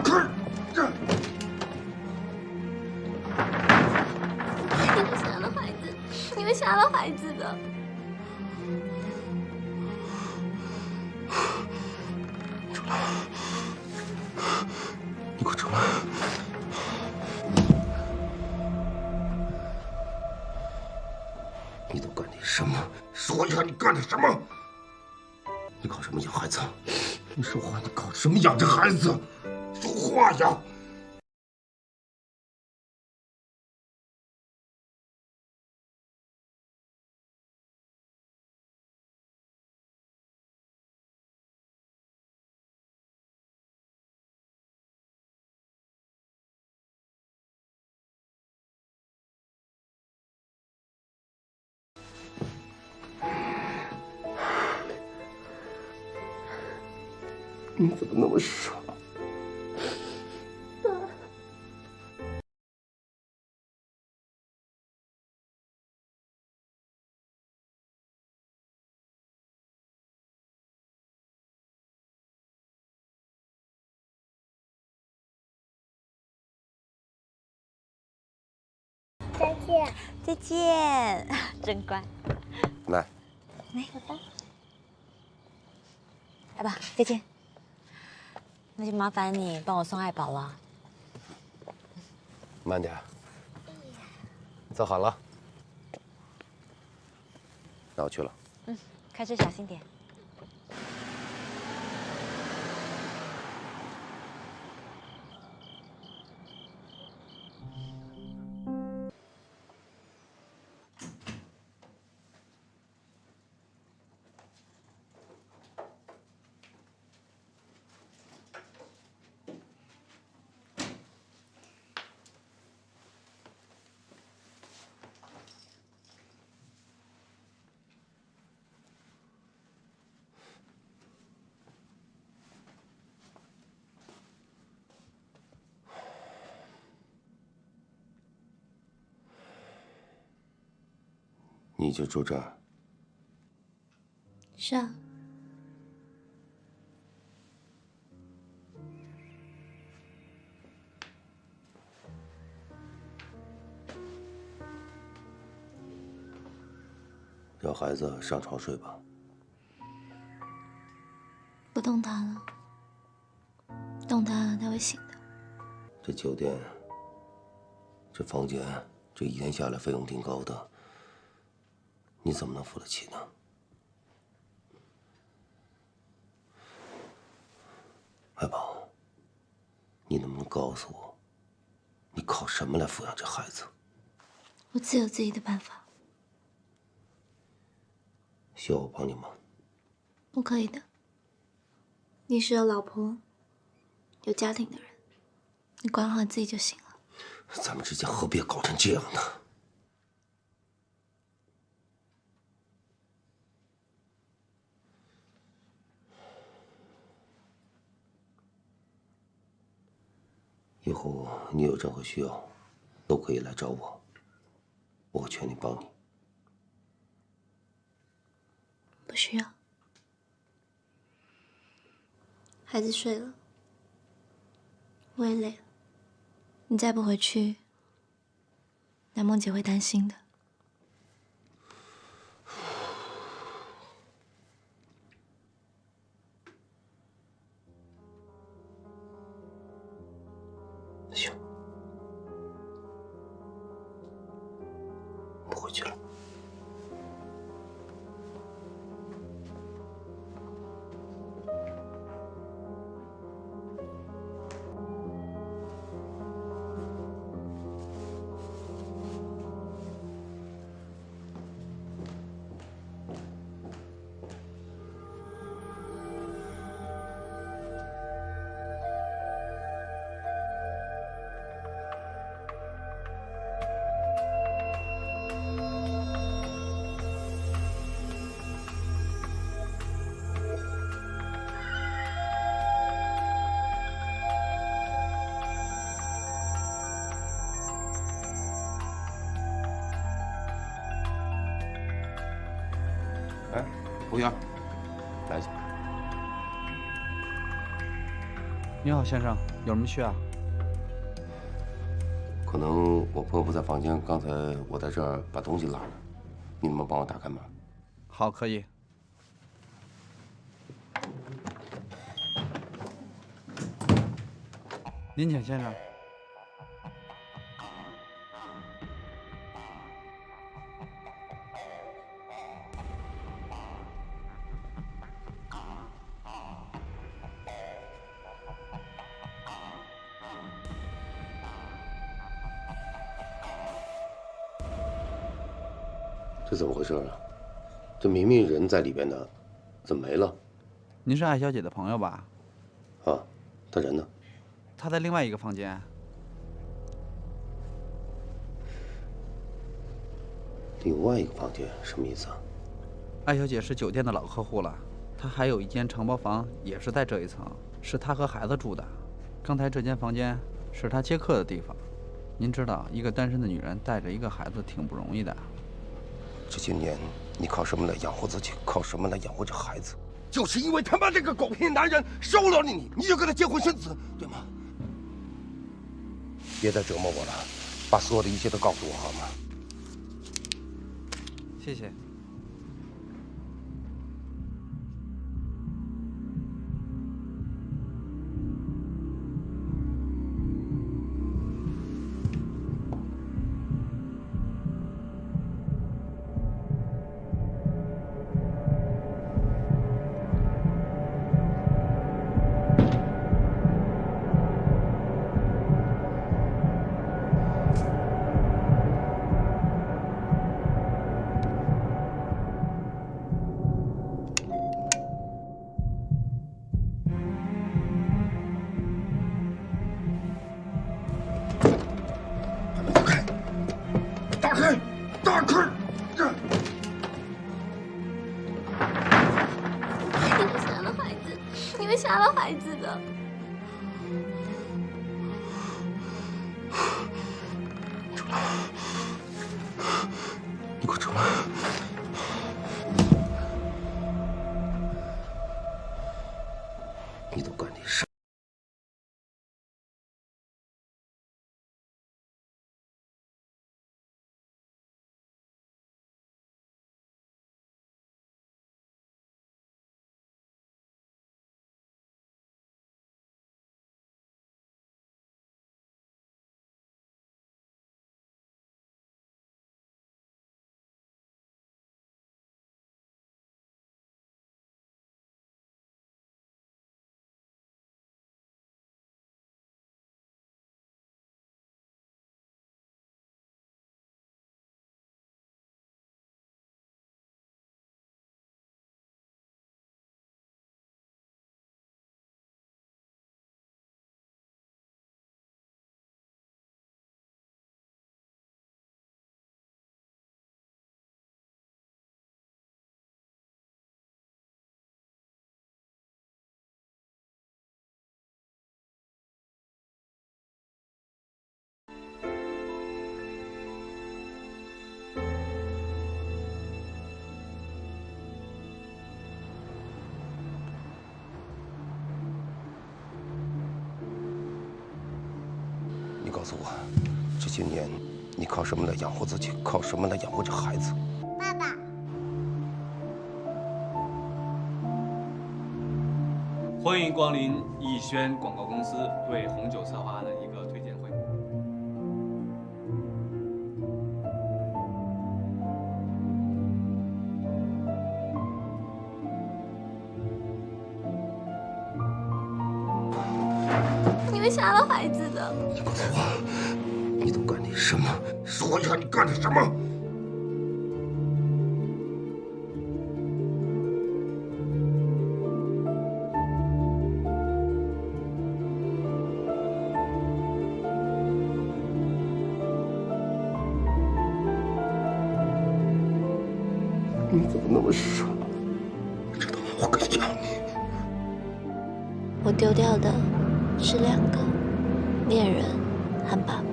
开！你们杀了孩子，你们杀了孩子的。出来！你给我出来！你都干点什么？说一下你干的什么？你搞什么养孩子？你说话！你搞什么养着孩子？说话呀！你怎么那么傻？再见，再见，真乖。来，来，爸爸。来吧，再见。那就麻烦你帮我送爱宝了。慢点。坐好了。那我去了。嗯，开车小心点。你就住这儿？是啊。要孩子上床睡吧。不动他了，动他他会醒的。这酒店，这房间，这一天下来费用挺高的，你怎么能付得起呢？爱宝，你能不能告诉我，你靠什么来抚养这孩子？我自有自己的办法。需要我帮你吗？我可以的。你是有老婆、有家庭的人，你管好自己就行了。咱们之间何必搞成这样呢？以后你有任何需要，都可以来找我，我会全力帮你。不需要。孩子睡了，我也累了。你再不回去，南梦姐会担心的。行，不回去了。哎，服务员，来一下。你好，先生。有什么需要？可能我朋友不在房间，刚才我在这儿把东西落了，你能不能帮我打开门？好，可以。您请，先生。这怎么回事啊？这明明人在里边呢，怎么没了？您是艾小姐的朋友吧？啊，他人呢？她在另外一个房间。另外一个房间什么意思啊？艾小姐是酒店的老客户了，她还有一间承包房，也是在这一层，是她和孩子住的。刚才这间房间是她接客的地方。您知道，一个单身的女人带着一个孩子挺不容易的。这些年你靠什么来养活自己？靠什么来养活这孩子？就是因为他妈这个狗屁男人收了你，你就跟他结婚生子，对吗？别再折磨我了，把所有的一切都告诉我好吗？谢谢。打开！打开！你会杀了孩子，你会杀了孩子的。出来！你给我出来！你都干点什么？你告诉我，这些年你靠什么来养活自己？靠什么来养活这孩子？爸爸，欢迎光临逸轩广告公司为红酒策划案的一个推荐会。你会杀了孩子的。你告诉我，你都干点什么？说一下你干点什么？你怎么那么傻？你知道吗？我可想你。我丢掉的是2个恋人和爸爸。